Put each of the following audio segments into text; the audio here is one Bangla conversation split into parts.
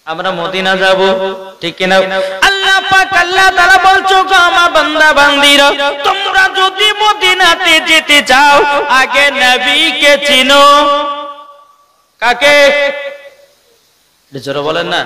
আমরা মদিনা যাব, ঠিক কিনা? আল্লাহ পাক আল্লাহ তাআলা বলছো গো আমার বান্দা বান্দীরা, তোমরা যদি মদিনাতে যেতে চাও আগে নবীকে চিনো। কাকে? জোরে বলেন না,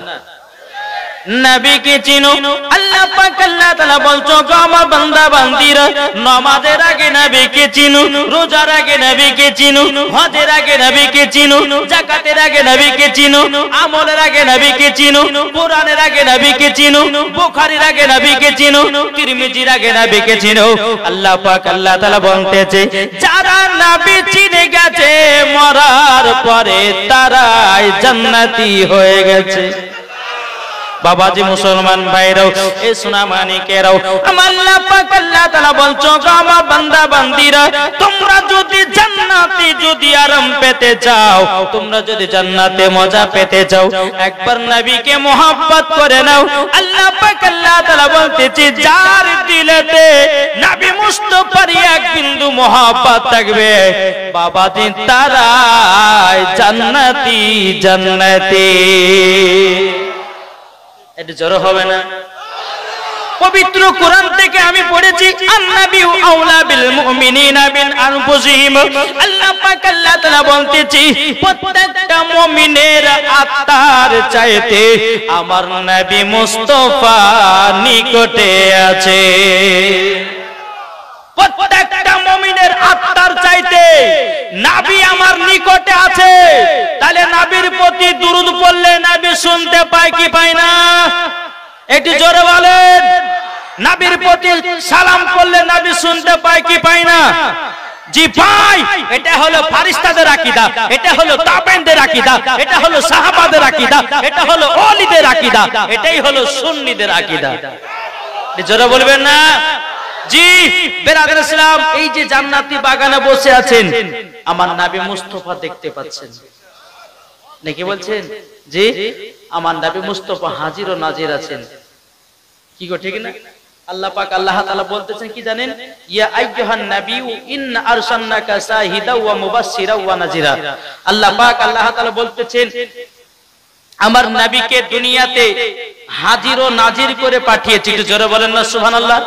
নবীকে চিনো। আল্লাহ পাক আল্লাহ তাআলা বলছো গো আমার বান্দা বান্দীরা, নামাজের আগে নবীকে চিনো, রোজার আগে নবীকে চিনো, হজের আগে নবীকে চিনো, যাকাতের আগে নবীকে চিনো, আমলের আগে নবীকে চিনো, কোরআনের আগে নবীকে চিনো, বুখারীর আগে নবীকে চিনো, তিরমিজির আগে নবীকে চিনো। আল্লাহ পাক আল্লাহ তাআলা বলতেছে যারা নবী চিনে গেছে মরার পরে তারাই জান্নাতি হয়ে গেছে। বাবাজি মুসলমান ভাইরাও, এ সোনা মানিকেরাও, আমার আল্লাহ পাক আল্লাহ তাআলা বলছো গো আমার বান্দা বান্দীরা, তোমরা যদি জান্নাতে যদি আরাম পেতে চাও, তোমরা যদি জান্নাতে মজা পেতে চাও, একবার নবীকে মহব্বত করে নাও। আল্লাহ পাক আল্লাহ তাআলা বলতেছে যার দিলেতে নবী মুস্তাফার এক বিন্দু মহব্বত থাকবে বাবাজি তারাই জান্নাতি জান্নাতি। এটা জড়ো হবে না? পবিত্র কোরআন থেকে আমি পড়েছি আন-নাবিয়্যু আওলা বিল মুমিনিনা মিন আনফুসিহিম। আল্লাহ পাক আল্লাহ তাআলা বলতেছি প্রত্যেকটা মুমিনের আত্মার চাইতে আমার নবী মুস্তাফা নিকটে আছে। প্রত্যেকটা মুমিনের আত্মার চাইতে নবী আমার নিকটে আছে। তাহলে নবীর প্রতি দুরূদ পড়লে নবী শুনতে পায় কি পায় না? একটু জোরে বলেন। নবীর প্রতি সালাম করলে নবী শুনতে পায় কি পায় না? জি পায়। এটা হলো ফেরেশতাদের আকীদা, এটা হলো তাবেঈনদের আকীদা, এটা হলো সাহাবাদের আকীদা, এটা হলো ওলিদের আকীদা, এটাই হলো সুন্নিদের আকীদা। জোরে বলবেন না? জি বেরাদার ইসলাম, এই যে জান্নাতি বাগানে বসে আছেন আমার নবী মুস্তাফা দেখতে পাচ্ছেন নাকি বলছেন? জি আমার নবী মুস্তাফা হাজির ও নাজির আছেন। কি গো ঠিক না? আল্লাহ পাক আল্লাহ তাআলা বলতেছেন কি জানেন? ইয়া আইয়ুহান নাবিয়্যু ইন্না আরসালনাকা শাহিদাও ওয়া মুবাশশিরাও ওয়া নাযিরা। আল্লাহ পাক আল্লাহ তাআলা বলতেছেন আমার নবীকে দুনিয়াতে হাজির ও নাজির করে পাঠিয়েছি। একটু জোরে বলেন না সুবহানাল্লাহ।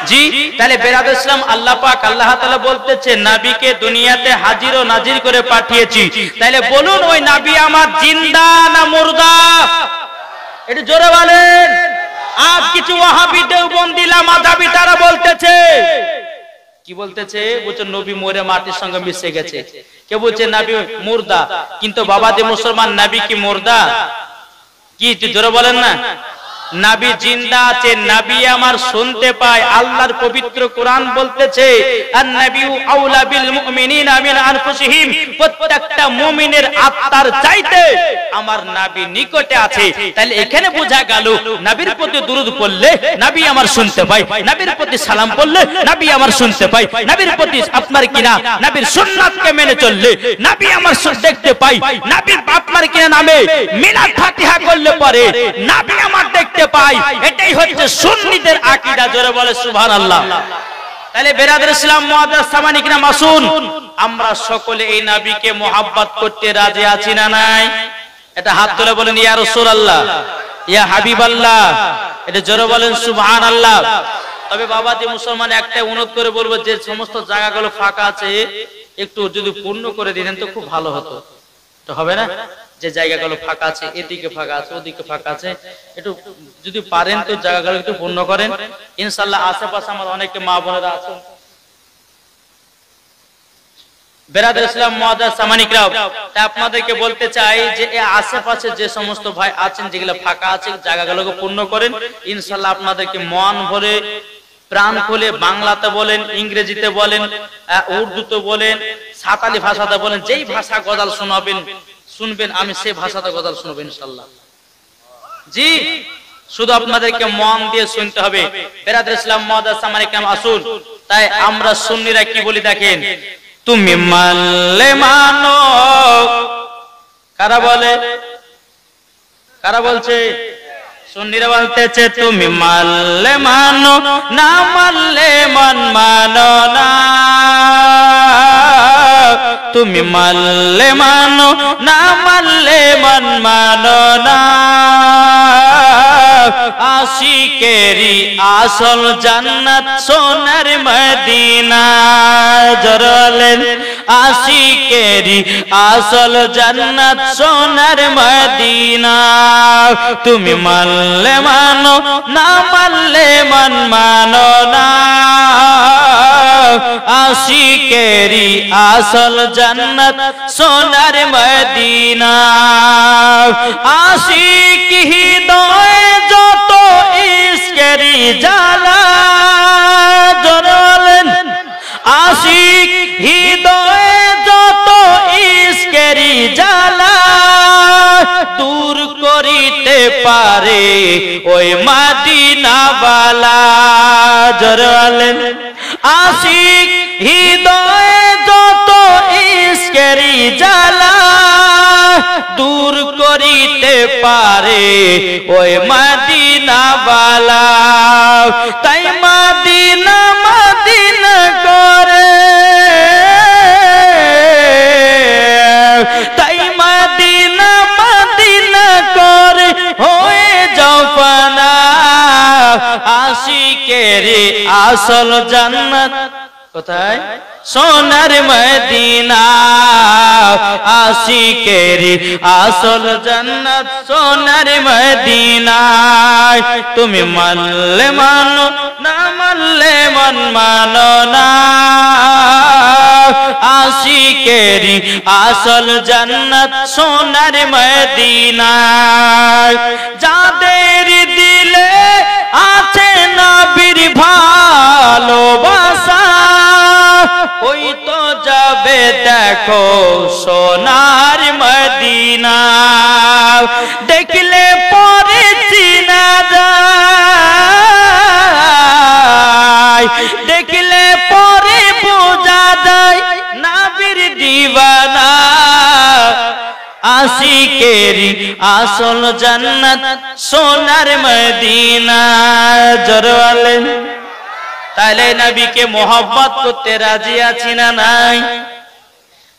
জি তাহলে বেরাদার ইসলাম আল্লাহ পাক আল্লাহ তাআলা বলতেছে নবীকে দুনিয়াতে হাজির ও নাজির করে পাঠিয়েছি। তাহলে বলুন ওই নবী আমার জিন্দা না মুর্দা? একটু জোরে বলেন। আজ কিছু ওয়াহাবি দেওবন্দিলা মাযহাবী তারা বলতেছে, কি বলতেছে? বলছে নবী মরে মাটির সঙ্গে মিশে গেছে। কেউ বলছে নবী মুর্দা। কিন্তু বাবাজি মুসলমান, নবী কি মুর্দা? কি জোরে বলেন না? নবী জিন্দা আছে, নবী আমার শুনতে পায়। আল্লাহর পবিত্র কোরআন বলতেছে আন-নাবিয়্যু আওলা বিল মুমিনিনা মিন আনফুসিহিম, প্রত্যেকটা মুমিনের আত্মার চাইতে আমার নবী নিকটে আছে। তাহলে এখানে বোঝা গেল নবীর প্রতি দুরূদ পড়লে নবী আমার শুনতে পায়, নবীর প্রতি সালাম পড়লে নবী আমার শুনতে পায়, নবীর প্রতি আপনার কিনা নবীর সুন্নাতকে মেনে চললে নবী আমার দেখতে পায়, নবী আপনার কিনা নামে মিলাদ ফাতিহা করলে পরে নবী আমার দেখতে পাই। এটাই হচ্ছে সুন্নিদের আকীদা। জোরে বলে সুবহানাল্লাহ। তাহলে বেরাদার ইসলাম মুআদ্দাস সামানি কিনা মাসুন, আমরা সকলে এই নবীকে মুহাব্বত করতে রাজি আছি না নাই? এটা হাত তুলে বলেন ইয়া রাসূলুল্লাহ, ইয়া হাবিবাল্লাহ। এটা জোরে বলেন সুবহানাল্লাহ। তবে বাবাজি মুসলমান একটা অনুরোধ করে বলবো, যে সমস্ত জায়গাগুলো ফাঁকা আছে একটু যদি পূর্ণ করে দিতেন তো খুব ভালো হতো। তো হবে না? যে জায়গাগুলো ফাঁকা আছে, এদিকে ফাঁকা আছে, ওদিকে ফাঁকা আছে, একটু যদি পারেন তো জায়গাগুলো একটু পূর্ণ করেন ইনশাআল্লাহ। আশেপাশে আমার অনেকে মা বোনেরা আছেন। বেরাদার ইসলাম মুআদ্দাস সামানি কিরাম, তাই আপনাদেরকে বলতে চাই যে এই আশেপাশে যে সমস্ত ভাই আছেন যেগুলো ফাঁকা আছে জায়গাগুলোকে পূর্ণ করেন ইনশাআল্লাহ। আপনাদেরকে মন ভরে প্রাণ খুলে বাংলাতে বলেন, ইংরেজিতে বলেন, উর্দুতে বলেন, সাঁওতালি ভাষাতে বলেন, যেই ভাষা গজল শোনাবেন শুনবেন আমি সেই ভাষাতে গজল শুনবো ইনশাআল্লাহ। জি শুধু আপনাদেরকে মন দিয়ে শুনতে হবে। বেরাদার ইসলাম মুআদ্দাস সামানি কিরাম আসুন। তাই আমরা সুন্নিরা কি বলি দেখেন, তুমি মানলে মানো। কারা বলে? কারা বলছে? সুন্নিরা বলতেছে তুমি মানলে মানো, না মানলে মন মানো না। তুমি মানলে মানো, না মানলে মন মানো না। আশিকেরি আসল জান্নাত সোনার মদিনা জরলেন আশিকেরি আসল জান্নাত সোনার মদিনা তুমি মানলে মানো না মানলে মন মানো না আশিকেরি আসল জান্নাত সোনার মদিনা আশিক হৃদয় যত ইশকেরি জ্বালা জরলেন আশিক হৃদয় যত ইশকেরি জ্বালা দূর করিতে পারে ওই মদিনাওয়ালা জরলেন আশিক হৃদয় যত ইশকেরি জ্বালা দূর করিতে পারে ওই মদিনাওয়ালা তাই মদিনা মদিনা করে তাই মদিনা মদিনা করে হয়ে যাও পানা আশিকেরি আসল জান্নাত কোথায় সোনার মদিনা আশিকেরি আসল জান্নাত সোনার মদিনা তুমি মানলে মানো না মানলে মন মানো না আশিকেরি আসল জান্নাত সোনার মদিনা যাদের দিলে আছে নবীর ভালোবাসা ওই তো যাবে দেখো সোনার মদিনা দেখলে পরে চিনা যায় দেখলে পরে বোঝা যায় নবীর দিওয়ানা আশিকেরি আসল জান্নাত সোনার মদিনা জরওয়ালে তাহলে নবীকে মোহব্বত করতে রাজি আছি না নাই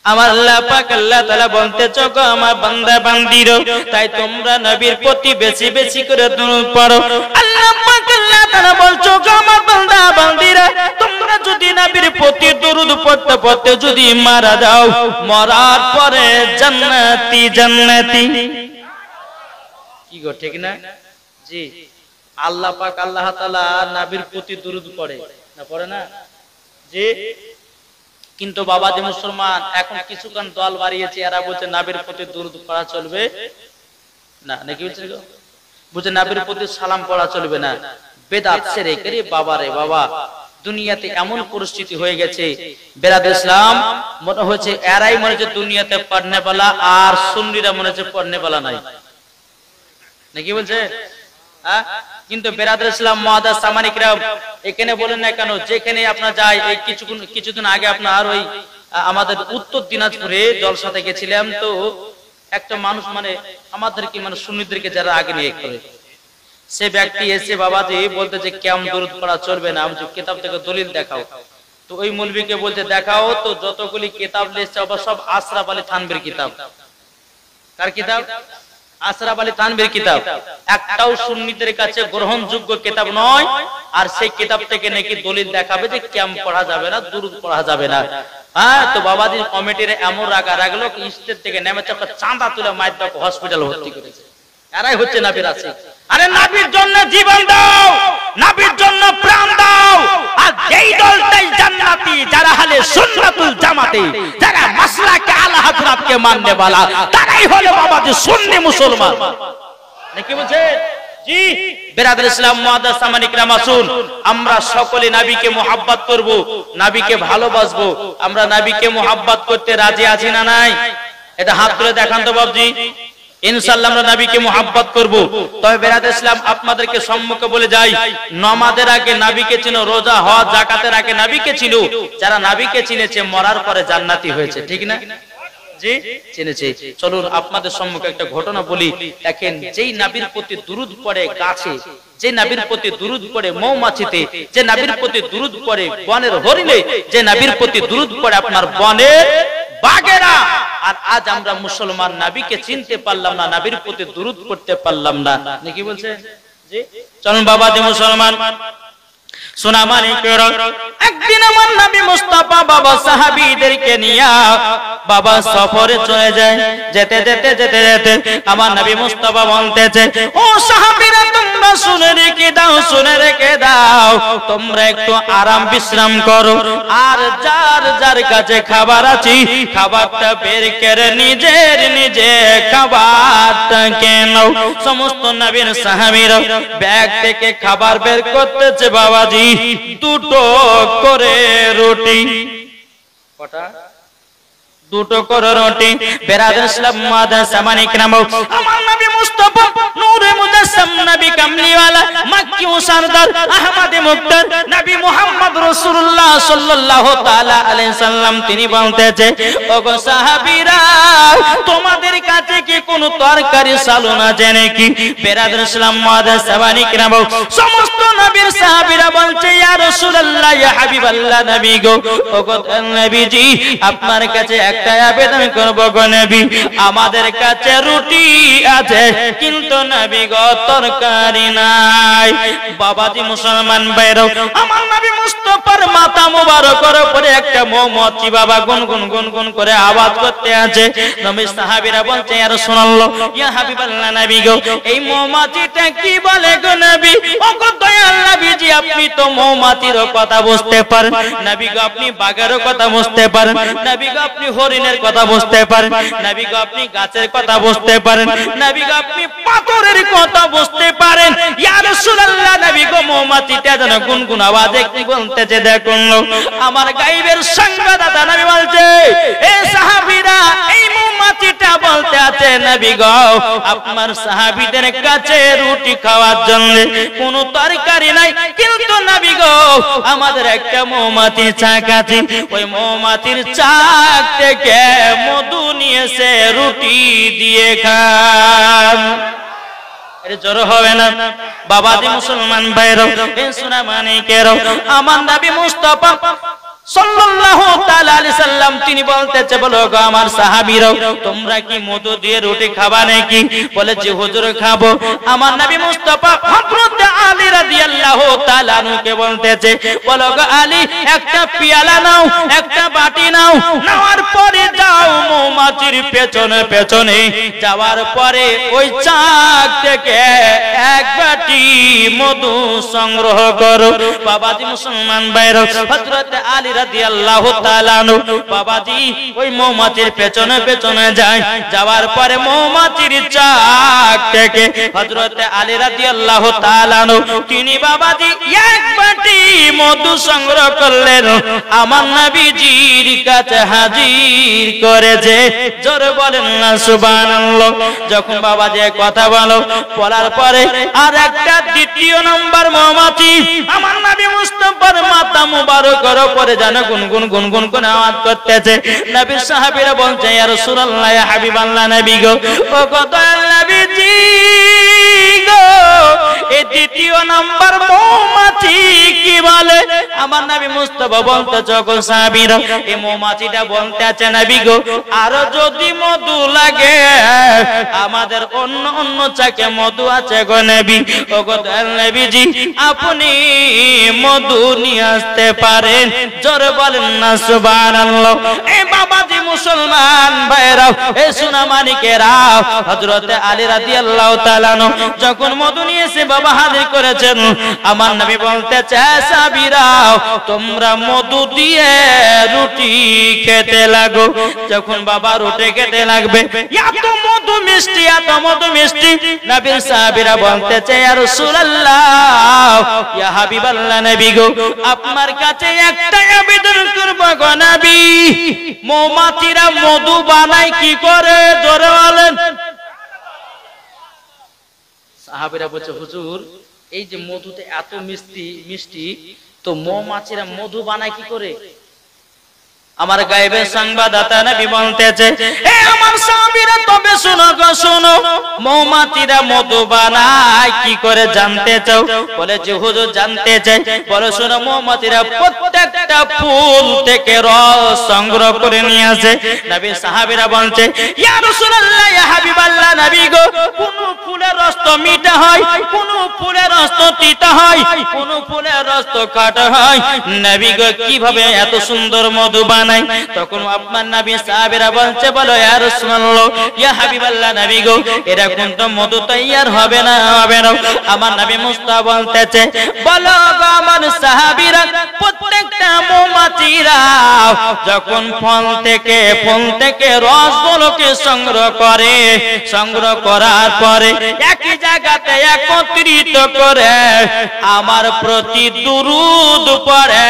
আমার আল্লাহ পাক আল্লাহ তাআলা বলতেছো গো আমার বান্দা বান্দিরো তাই তোমরা নবীর প্রতি বেশি বেশি করে দরুদ পড়ো আল্লাহ পাক আল্লাহ তাআলা বলছো গো আমার বান্দা বান্দিরা তোমরা যদি নবীর প্রতি দরুদ পড়তে পড়তে যদি মারা যাও মরার পরে জান্নাতি জান্নাতি কি গো ঠিক না জি আল্লাহ পাক আল্লাহ তাআলা নবীর প্রতি দরুদ পড়ে না পড়ে না জি কিন্তু বাবা যে মুসলমান এখন কিছুক্ষণ দল বাড়িয়েছে এরা বলছে নবীর প্রতি দরুদ পড়া চলবে না নাকি বলছে বুঝে নবীর প্রতি সালাম পড়া চলবে না বেদাত ছেড়ে করে বাবা রে বাবা দুনিয়াতে এমন পরিস্থিতি হয়ে গেছে বেরাদ ইসলাম মনে হচ্ছে এরাই মনে হচ্ছে দুনিয়াতে পড়নে वाला আর সুন্নিরা মনে হচ্ছে পড়নে वाला নাই নাকি বলছে হ্যাঁ কিন্তু বেরাদার ইসলাম মুআদ্দাস সামানি কিরাম এখানে বলেন না কেন যেখানে আপনারা যায় এই কিছুদিন আগে আপনার ওই আমাদের উত্তর দিনাজপুরে জলসাতে গেছিলাম তো একটা মানুষ মানে আমাদেরকে মানে সুন্নিদেরকে যারা আগে নিয়ে করে সে ব্যক্তি এসে বাবাজি বলতে যে কেমন দরুদ পড়া চলবে না আমি কিতাব থেকে দলিল দেখাও তো ওই মৌলভীকে বলতে দেখাও তো যতগুলি কিতাব লিখছে সব আশরাফ আলী থানভীর কিতাব কার কিতাব আশরাফ আলী থানভীর কিতাব একটাও সুন্নিদের কাছে গ্রহণযোগ্য কিতাব নয় আর সেই কিতাব থেকে নাকি দলিল দেখাবে যে কেমন পড়া যাবে না দরুদ পড়া যাবে না হ্যাঁ তো বাবাজি কমিটির এমন রাগলো স্টেজ থেকে নেমে চাপা চাঁদা তুলে মায়ের দাও হসপিটালে ভর্তি করেছে এরাই হচ্ছে নবীর আশিক আরে নবীর জন্য জীবন দাও নবীর জন্য প্রাণ দাও আর যেই দলটাই জান্নাতি যারা হলে সুন্নাতুল জামাতে যারা মাসলাকে আলা হযরতকে মাননে वाला তারাই হলো বাবাজি সুন্নি মুসলমান নাকি বলছে জি বেরাদার ইসলাম মুআদ্দাস সামানি কিরাম আসুন আমরা সকলে নবীকে মুহাব্বত করব নবীকে ভালোবাসবো আমরা নবীকে মুহাব্বত করতে রাজি আছি না নাই এটা হাত তুলে দেখান তো বাবজি ইনশাআল্লাহ আমরা নবীকে মুহাব্বত করব তবে বেরাদার ইসলাম আপনাদেরকে সম্মুখে বলে যাই নামাজের আগে নবীকে চিনো রোজা হজ যাকাতের আগে নবীকে চিনো যারা নবীকে চিনেছে মরার পরে জান্নাতি হয়েছে ঠিক না জি চিনেছে চলুন আপনাদের সম্মুখে একটা ঘটনা বলি দেখেন যেই নবীর প্রতি দুরূদ পড়ে গাছে যে নবীর প্রতি দুরূদ পড়ে মৌমাছিতে যে নবীর প্রতি দুরূদ পড়ে বনের হরিণে যে নবীর প্রতি দুরূদ পড়ে আপনার বনের বাঘেরা আর আজ আমরা মুসলমান নবীকে চিনতে পারলাম না নবীর প্রতি দুরূদ পড়তে পারলাম না নাকি বলছে চলুন বাবাজি মুসলমান সোনা মানিকের, একদিন আমার নবী মুস্তাফা বাবা সাহাবীদেরকে নিয়ে বাবা সফরে চলে যায়। যেতে যেতে যেতে যেতে আমার নবী মুস্তাফা বলতেছে, ও সাহাবীরা তোমরা শুনে রেখে দাও, শুনে রেখে দাও, তোমরা একটু আরাম বিশ্রাম করো, আর যার যার কাছে খাবার আছে খাবারটা বের করে নিজের নিজে খাবারটা নাও। সমস্ত নবীর সাহাবীরা ব্যাগ থেকে খাবার বের করতেছে বাবাজি, দুটো করে রুটি, কটা? দুটো করে রুটি। বেরাদার ইসলাম মাদার সামানিক নাম আমার নবী মুস্তাফা নূরে মুজাসসাম নবী কামলিওয়ালা মক্কি ও সরদার আহমদে মুক্তার নবী মুহাম্মদ রাসূলুল্লাহ সাল্লাল্লাহু তাআলা আলাইহি সাল্লাম তিনি বলতেছে, ওগো সাহাবীরা তোমাদের কাছে কি কোনো তরকারি চালু আছে নাকি? বেরাদার ইসলাম মাদার সামানিক নাম সমস্ত নবীর সাহাবীরা বলছে, ইয়া রাসূলুল্লাহ ইয়া হাবিবাল্লাহ নবী গো, ওগো নবীজি আপনার কাছে একটা আবেদন করব গো নবী, আমাদের কাছে রুটি আছে কিন্তু নবী গো তরকারি নাই। বাবাজি মুসলমান ভাইরা, আমার নবী মুস্তাফার মাথা মোবারকের উপরে একটা মৌমাছি বাবা গুনগুন গুনগুন করে আওয়াজ করতে আছে। নবী সাহাবীরা বলছে, ইয়া রাসূলুল্লাহ ইয়া হাবিবাল্লাহ নবী গো, এই মৌমাছিটা কি বলে গো নবী? ওগো দয়াল নবীজি আপনি তো মৌমাছির কথা বুঝতে পারেন, নবী গো আপনি বাঘের কথা বুঝতে পারেন, নবী গো আপনি হরিণের কথা বুঝতে পারেন, নবী গো আপনি গাছের কথা বুঝতে পারেন, নবী গো আপনি পাথরের কথা বুঝতে পারেন। ইয়া রাসূলুল্লাহ নবী গো মৌমাছিটা যেন গুনগুন আওয়াজে কি বলতেছে দেখুন। আমার গায়েবের সংবাদদাতা নবী বলছে, এ সাহাবীরা এই মৌমাছিটা বলতে আছে নবী গো আপনার সাহাবীদের কাছে রুটি খাওয়ার জন্য কোনো তরকারি নাই, কিন্তু নবী গো আমাদের একটা মৌমাছির চাক আছে, ওই মৌমাছির চাক থেকে মধু নিয়েছে রুটি দিয়ে খান। এর জোর হবে না বাবাজি মুসলমান ভাইরা, সোনা মানিকের, আমার নবী মুস্তাফা সাল্লাল্লাহু তাআলা আলাইহি সাল্লাম তিনি বলতেছে, বলো গো আমার সাহাবীরা তোমরা কি মধু দিয়ে রুটি খাবা নাকি? বলে যে হুজুর খাবো। আমার নবী মুস্তাফা হযরত আলী রাদিয়াল্লাহু তাআলা আনহুকে বলতেছে, বলো গো আলী একটা পিয়ালা নাও, একটা বাটি নাও, নেওয়ার পরে যাও মৌমাছির পেছনে পেছনে, যাওয়ার পরে ওই চাক থেকে এক বাটি মধু সংগ্রহ করো। বাবাজি মুসলমান ভাইরা, হযরত আলী রাদিয়াল্লাহু তাআলা আনহু বাবাজি ওই মৌমাছির পেছনে পেছনে যায়, যাওয়ার পরে মৌমাছির চাক থেকে হযরত আলী রাদিয়াল্লাহু তাআলা আনহু তিনি বাবাজি এক বাটি মধু সংগ্রহ করলেন, আমার নবীজির কাছে হাজির করেছে। জোরে বলেন না সুবহানাল্লাহ। যখন বাবাজি কথা বলার পরে আর একটা দ্বিতীয় নম্বর মৌমাছি আমার নবী মুস্তাফার মাথা মুবারকের উপরে যেন গুনগুন গুনগুন করে আওয়াজ করতেছে। নবীর সাহাবীরা বলছে, ইয়া রাসূলুল্লাহ ইয়া হাবিবাল্লাহ নবী গো, ও গো দয়াল নবীজি গো, এই দ্বিতীয় নম্বর মৌমাছি কি বলে? আমার নবী মুস্তাফা বলতেছে, গো সাহাবীরা এই মৌমাছিটা বলতে আছে নবী গো, আরো যদি মধু লাগে আমাদের অন্য অন্য চাকে মধু আছে গো নবী, ও গো দয়াল নবীজি আপনি মধু নিয়ে আসতে পারেন। জোরে বলেন না সুবহানাল্লাহ। এই বাবাজি মুসলমান ভাইরা, এই সোনা মানিকেরা, হযরত আলী রাদিয়াল্লাহু তাআলা যখন মধু নিয়েছে বাবা হাজির করেছেন, আমার নবী বলতেছে, সাহাবীরা তোমরা মধু দিয়ে রুটি খেতে লাগো। যখন বাবা রুটি খেতে লাগবে, এত মধু মিষ্টি, এত মধু মিষ্টি, নবীর সাহাবীরা বলতেছে, ইয়া রাসূলুল্লাহ ইয়া হাবিবাল্লাহ নবী গো, আপনার কাছে একটা আবেদন করব গো নবী, মৌমাছিরা মধু বানায় কি করে? জোরে বলেন। সাহাবীরা বলছে, হুজুর এই যে মধুতে এত মিষ্টি তো মৌমাছিরা মধু বানায় কি করে? আমার গায়েবের সংবাদদাতা নবী বলতেছে, হে আমার সাহাবীরা তবে শুনো গো শুনো, মৌমাছিরা মধু বানায় কি করে জানতে চাও? বলে যে হুজুর জানতে চাই। বলে শুনো, মৌমাছিরা প্রত্যেকটা ফুল থেকে রস সংগ্রহ করে নিয়ে আসে। নবী সাহাবীরা বলছে, ইয়া রাসূলুল্লাহ ইয়া হাবিবাল্লাহ নবী গো, কোন ফুলের রস তো মিঠা হয়, কোন ফুলের রস তো তিতা হয়, কোন ফুলের রস তো কাটা হয়। নবী গো কিভাবে এত সুন্দর মধু বানায়? তখন আপনার নবী সাহাবীরা বলছে, বলো ইয়া রাসূলুল্লাহ, ইয়া হাবিবাল্লাহ, নবী গো এরকম তো মধু তৈয়ার হবে না, হবে না। আমার নবী মুস্তাফা বলতেছে, বলো গো আমার সাহাবীরা, প্রত্যেকটা মৌমাছিরা যখন ফল থেকে রসগুলোকে সংগ্রহ করে, সংগ্রহ করার পরে একই জায়গাতে একত্রিত করে আমার প্রতি দুরূদ পড়ে,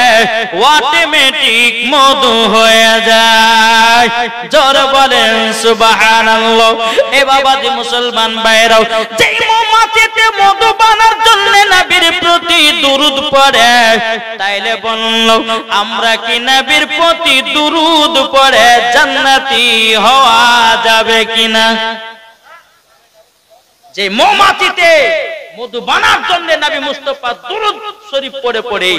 অটোমেটিক মধু হয়ে যায়। জোরে বলেন সুবহানাল্লাহ। এ বাবাজি মুসলমান ভাইরাও, যেই মৌমাছিতে মধু বানার জন্য নবীর প্রতি দুরূদ পড়ে, তাইলে বলল আমরা কি নবীর প্রতি দুরূদ পড়ে জান্নাতি হওয়া যাবে কিনা? যে মৌমাছিতে মধু বানার জন্য নবী মুস্তাফা দুরূদ শরীফ পড়ে পড়ে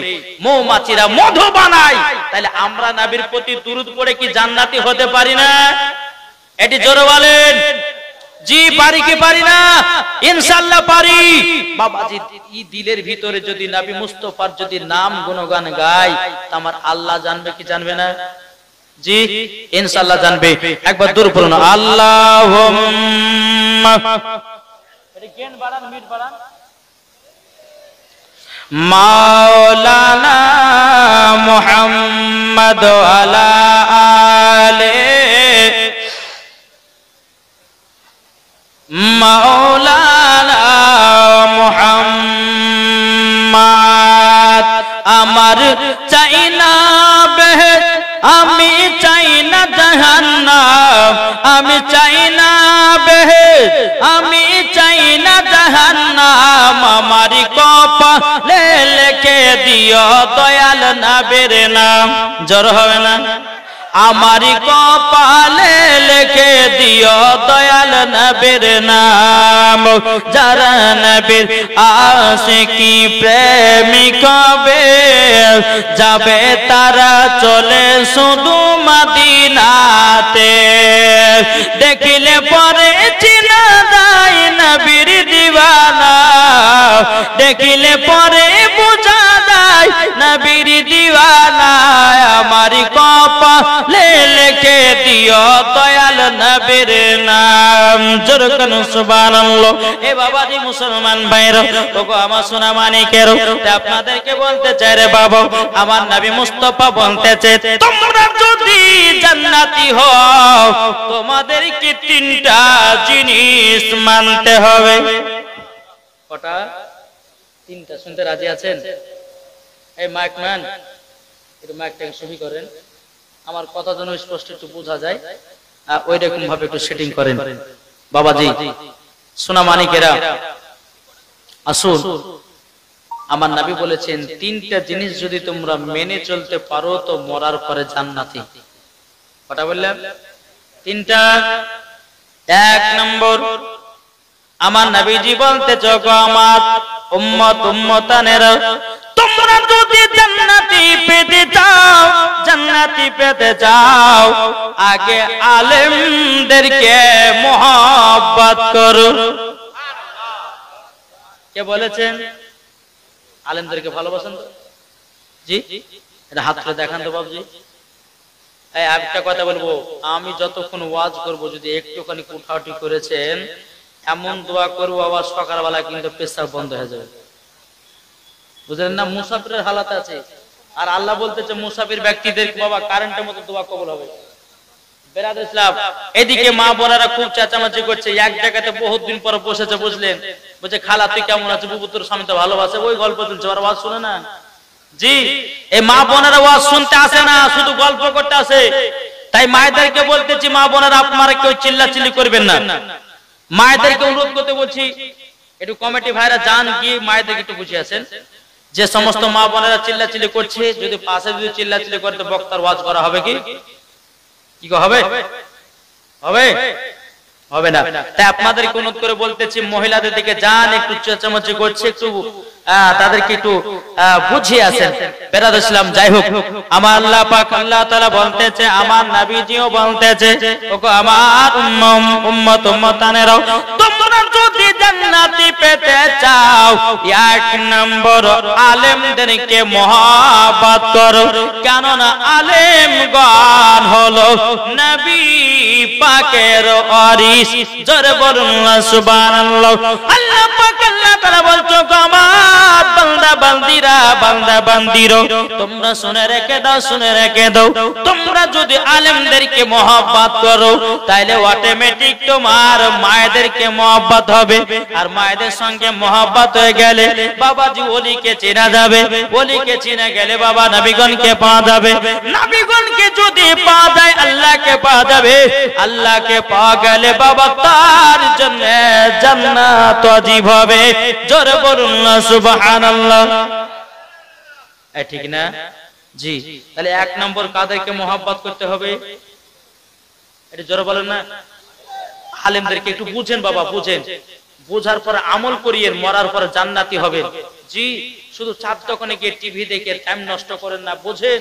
মৌমাছিরা মধু বানায়, তাহলে আমরা নবীর প্রতি দুরূদ পড়ে কি জান্নাতি হতে পারি না? এটি জোরে বলেন। জি পারি কি পারি না? ইনশাআল্লাহ পারি। বাবাজি এই দিলের ভিতরে যদি নবী মুস্তাফার যদি নাম গুণগান গায়, তা আমার আল্লাহ জানবে কি জানবে না? জি ইনশাআল্লাহ জানবে। একবার দূর পড়ুন, আল্লাহুম্মা মাওলানা মুহাম্মদ আলা আলে মাওলানা মুহাম্মদ। আমার চাই না বেহেশত, আমি চাই না জাহান্নাম, আমি চাই না বেহেশত, আমি চাই না জাহান্নাম। আমারি কপালে লিখে দিও দয়াল নবীর নাম। জোর হবে না? আমারি কপালে লিখে দিও দয়াল নবীর নাম। যারা নবীর আশিকি প্রেমিক হবে, যাবে তারা চলে শুধু মদিনাতে। দেখিলে পরে চিনা যায় নবীর দিওয়ানা, দেখিলে পরে বুঝা যায় নবীর দিওয়ানা। আমারি কপালে লিখে দিও দয়াল নবীর নাম। জোরে কেন সুবহানাল্লাহ। এ বাবাজি মুসলমান ভাইরা, ওগো আমার সোনা মানিকের, আপনাদেরকে বলতে চাই রে বাবা, আমার নবী মুস্তাফা বলতেছে, তোমরা যদি জান্নাতি হও তোমাদেরকে তিনটা জিনিস মানতে হবে। কটা? তিনটা। শুনতে রাজি আছেন? এই মাইক ম্যান, একটু মাইকটাকে সহি করেন, আমার কথা যেন স্পষ্ট একটু বোঝা যায়, ওই রকম ভাবে একটু সেটিং করেন। বাবাজি সোনা মানিকেরা, আসুন, আমার নবী বলেছেন তিনটা জিনিস যদি তোমরা মেনে চলতে পারো তো মরার পরে জান্নাতি। কটা বললাম? তিনটা। এক নম্বর, আমার নবীজি বলতে গো আমার উম্মত উম্মতানেরা, তোমরা যদি জান্নাতি পেতে চাও, জান্নাতি পেতে চাও, আগে আলেমদেরকে মহব্বত করো। কে বলেছেন? আলেমদেরকে ভালোবাসেন তো? জি, এটা হাত তুলে দেখান তো বাবুজি। এই একটা কথা বলবো, আমি যতক্ষণ ওয়াজ করব যদি একটুখানি উঠাউঠি করেছেন, এমন দোয়া করবো আবার সকালবেলা কিন্তু পেশাব বন্ধ হয়ে যাবে। বুঝলেন না? মুসাফিরের হালাত আছে, আর আল্লাহ বলতেছে মুসাফির ব্যক্তিদের বাবা কারেন্টের মতো দোয়া কবুল হবে। বেরাদ ইসলাম, এদিকে মা বোনেরা খুব চেঁচামেচি করছে, এক জায়গাতে বহুত দিন পরে বসেছে, বুঝলেন? বলছে খালা তুই কেমন আছিস, বুবু তোর স্বামী তো ভালোবাসে, ওই গল্প তুলছে, ওর আওয়াজ শুনে না। জি, এই মা বোনেরা আওয়াজ শুনতে আসে না, শুধু গল্প করতে আসে। তাই মায়েদেরকে বলতেছি, মা বোনেরা আপনারা কেউ চিল্লাচিল্লি করবেন না। মায়েদেরকে অনুরোধ করতে বলছি, একটু কমিটি ভাইরা যান গিয়ে মায়েদেরকে একটু বুঝিয়ে আসেন। যে সমস্ত মা বোনেরা চিল্লাচিল্লি করছে, যদি পাশে যদি চিল্লাচিল্লি করে তো বক্তার ওয়াজ করা হবে কি? কি হবে? হবে? হবে না। তাই আপনাদেরকে অনুরোধ করে বলতেছি, মহিলাদের দিকে যান, একটু চেঁচামেচি করছে, একটু তাদেরকে একটু বুঝিয়ে আসেন। বেরাদ ইসলাম, যাই হোক, আমার আল্লাহ পাক আল্লাহ তাআলা বলতেছে, আমার নবীজিও বলতেছে, ওগো আমার উম্মত উম্মতানেরা, তোমরা যদি জান্নাতি পেতে চাও নাও, এক নম্বর আলেমদেরকে মহব্বত করো, কেননা আলেমগণ হলো নবী পাকের ওয়ারিস। জোরে বলুন না সুবহানাল্লাহ। আল্লাহ পাক আল্লাহ তাআলা বলছো আমার বান্দা বান্দিরা, বান্দা বান্দিরো, তোমরা শুনে রেখে দাও, শুনে রেখে দাও, তোমরা যদি আলেমদেরকে মহব্বত করো তাহলে অটোমেটিক তোমার মায়েদেরকে মহব্বত হবে। আর মায়েদের সঙ্গে মহব্বত হয়ে গেলে বাবাজি ওলিকে চেনা যাবে, ওলিকে চিনে গেলে বাবা নবীগণকে পাওয়া যাবে, নবীগণকে যদি পাওয়া যায় আল্লাহকে পাওয়া যাবে, আল্লাহকে পাওয়া গেলে বাবা তার জন্য জান্নাত ওয়াজিব হবে। জোরে বলুন না সুবহানাল্লাহ। ঠিক না? জি। তাহলে এক নম্বর কাদেরকে মহব্বত করতে হবে? এটা জোরে বলেন না। আলেমদেরকে একটু বুঝেন বাবা, বুঝেন, বোঝার পর আমল করিয়েন, মরার পর জান্নাতি হবেন। জি, শুধু চার দোকানে গিয়ে টিভি দেখে টাইম নষ্ট করেন না, বুঝেন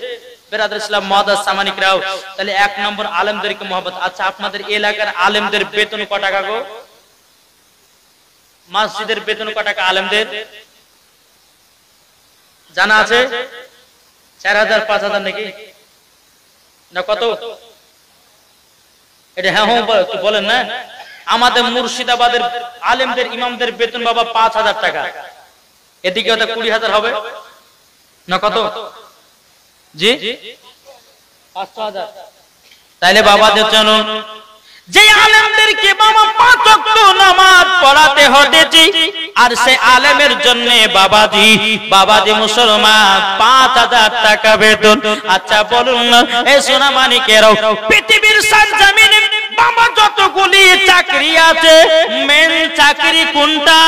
বেরাদার ইসলাম মুআদ্দাস সামানিকরাও। তাহলে এক নম্বর আলেমদেরকে মহব্বত। আচ্ছা, আপনাদের এলাকার আলেমদের বেতন কত টাকা গো? মসজিদের বেতন কত টাকা আলেমদের জানা আছে? 4000 5000 নাকি না কত? এটা হ্যাঁ হ্যাঁ বলেন না। আমাদের মুর্শিদাবাদের আলেমদের ইমামদের বেতন বাবা 5000 টাকা, এদিকে ওটা 20000 হবে না কত? জি 5000। তাইলে বাবাদের জন্য যে আলেমদেরকে বাবা 5 ওয়াক্ত নামাজ পড়াতে হতেছে, আর সে আলেমের জন্য বাবাজি বাবাজি মুসলমান 5000 টাকা বেতন। আচ্ছা বলুন না এই সোনা মানিকেরাও, পৃথিবীর সরজমিনে বাবা যতগুলি চাকরি আছে মেন চাকরি কোনটা?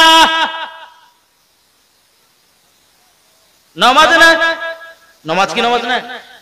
নামাজ না? নামাজ কি নামাজ না?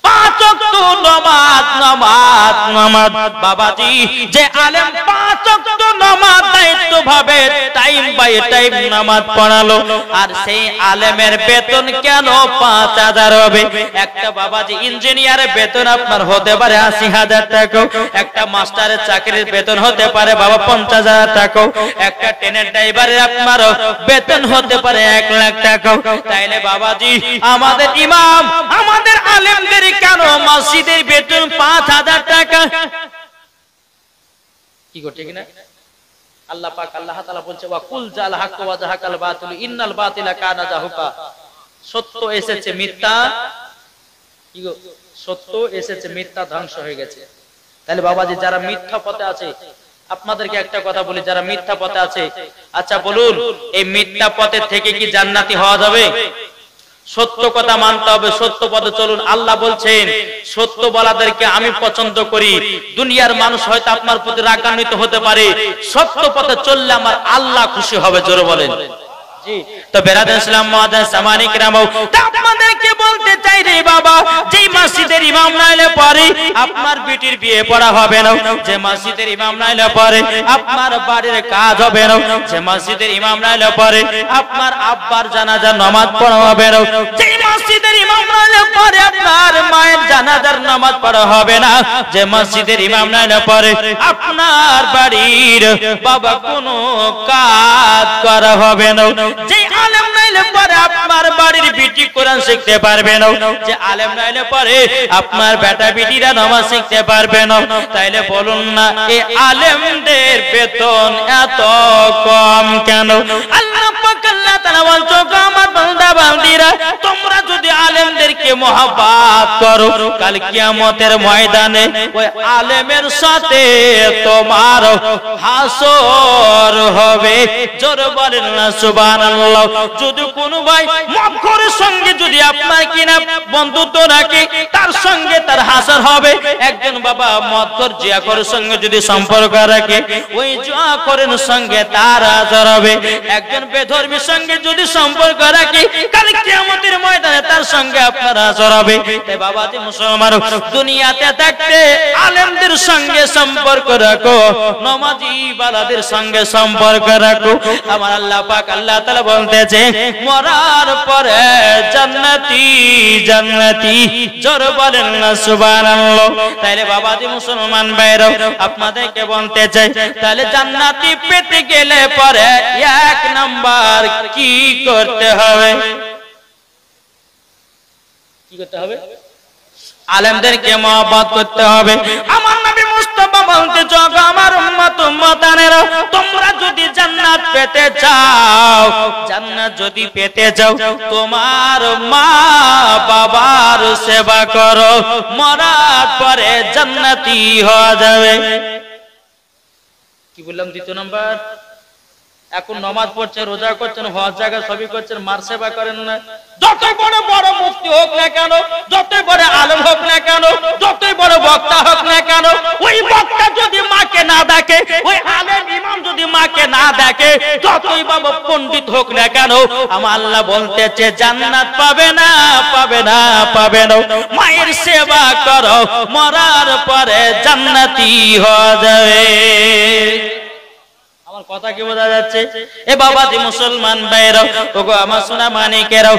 5 ওয়াক্ত নামাজ, নামাজ, নামাজ। বাবাজি যে আলেম 5 ওয়াক্ত নামাজ দায়িত্বভাবে টাইম বাই টাইম নামাজ পড়ালো, আর সেই আলেমের বেতন কেন 5000 হবে? একটা বাবাজি ইঞ্জিনিয়ারের বেতন আপনার হতে পারে 80000 টাকা, একটা মাস্টারের চাকরির বেতন হতে পারে বাবা 50000 টাকা, একটা ট্রেনের ড্রাইভারের আপনার বেতন হতে পারে 1 লাখ টাকা। তাইলে বাবাজি আমাদের ইমাম, আমাদের আলেমদের কেন মসজিদের বেতন 5000 টাকা? কি গো ঠিক না? আল্লাহ পাক আল্লাহ তাআলা বলছে ওয়া কুল জাল হক ওয়া জাহাকাল বাতিল ইন্নাল বাতিলা কানা জাহুকা। সত্য এসেছে, মিথ্যা কি গো? সত্য এসেছে, মিথ্যা ধ্বংস হয়ে গেছে। তাহলে বাবাজি যারা মিথ্যা পথে আছে, আপনাদেরকে একটা কথা বলি, যারা মিথ্যা পথে আছে, আচ্ছা বলুন এই মিথ্যা পথে থেকে কি জান্নাতি হওয়া যাবে? সত্য কথা মানতে হবে, সত্য পথে চলুন। আল্লাহ বলছেন সত্য বলাদেরকে আমি পছন্দ করি। দুনিয়ার মানুষ হয়তো আপনার প্রতি রাগান্বিত হতে পারে, সত্য পথে চললে আমার আল্লাহ খুশি হবে। জোরে বলেন। জি। তো বেরাদার ইসলাম মুআদ্দাস সামানিকরাও, আপনাদেরকে বলতে চাই রে বাবা, যে মসজিদের ইমাম নাইলে পরে আপনার বিটির বিয়ে পড়া হবে না, যে মসজিদের ইমাম নাইলে পরে আপনার বাড়ির কাজ হবে না, যে মসজিদের ইমাম নাইলে পরে আপনার আব্বার জানাজার নামাজ পড়া হবে না, যে মসজিদের ইমাম নাইলে পরে আপনার মায়ের জানাজার নামাজ পড়া হবে না, যে মসজিদের ইমাম নাইলে পরে আপনার বাড়ির বাবা কোনো কাজ করা হবে না, যে আলেম নাইলে পরে আপনার বাড়ির বিটি কোরআন শিখতে পারবে না, যে আলেম নাইলে পরে আপনার বেটা বিটিরা নামাজ শিখতে পারবে না। তাইলে বলুন না এই আলেমদের বেতন এত কম কেন? আল্লাহ পাক আল্লাহ তাআলা বলছো আমার বান্দা বান্দিরা, তোমরা যদি আলেমদেরকে মহব্বত করো, কাল কিয়ামতের ময়দানে ওই আলেমের সাথে তোমার হাসর হবে। জোরে বলেন না সুবহানাল্লাহ। যদি কোনো ভাই মক্করের সঙ্গে যদি আপনার কিনা বন্ধুত্ব রাখে, তার সঙ্গে তার হাসর হবে। একজন বাবা মক্কর জিয়াকরের সঙ্গে যদি সম্পর্ক রাখে, ওই জিয়াকরের সঙ্গে তার হাসর হবে। একজন বেধর্মীর সঙ্গে যদি সম্পর্ক রাখে, কাল কিয়ামতের ময়দানে তার সঙ্গে আপনারা জড়াবে। তাই বাবাজি মুসলমান, দুনিয়াতে থাকতে আলেমদের সঙ্গে সম্পর্ক রাখো, নমাজি বালাদের সঙ্গে সম্পর্ক রাখো। আমার আল্লাহ পাক আল্লাহ তাআলা বলতেছে মরার পরে জান্নাতি জান্নাতি, জোর বলেন না সুবহানাল্লাহ। তাইলে বাবাজি মুসলমান ভাইরা, আপনাদেরকে বলতে চাই, তাহলে জান্নাতি পেতে গেলে পরে এক নাম্বার কি করতে হবে? কি করতে হবে? আলেমদেরকে মহব্বত করতে হবে। আমার নবী মুস্তাফা বলতে, জগ আমার উম্মত উম্মতানেরা, তোমরা যদি জান্নাত পেতে চাও, জান্নাত যদি পেতে চাও, তোমার মা বাবার সেবা করো, মরার পরে জান্নাতি হওয়া যাবে। কি বললাম? দ্বিতীয় নাম্বার। এখন নামাজ পড়ছেন, রোজা করছেন, হজ জায়গা সবই করছেন, মার সেবা করেন না। যতই বড় বড় মুফতি হোক না কেন, যতই বড় আলেম হোক না কেন, যতই বড় বক্তা হোক না কেন, ওই বক্তা যদি মাকে না দেখে, ওই আলেম ইমাম যদি মাকে না দেখে, যতই বাবা পণ্ডিত হোক না কেন, আমার আল্লাহ বলতেছে জান্নাত পাবে না, পাবে না, পাবে না। মায়ের সেবা করো, মরার পরে জান্নাতি হয়ে যাবে। আমার কথা কি বোঝা যাচ্ছে? এ বাবাজি মুসলমান ভাইরা, ওগো আমার সোনা মানিকেরাও,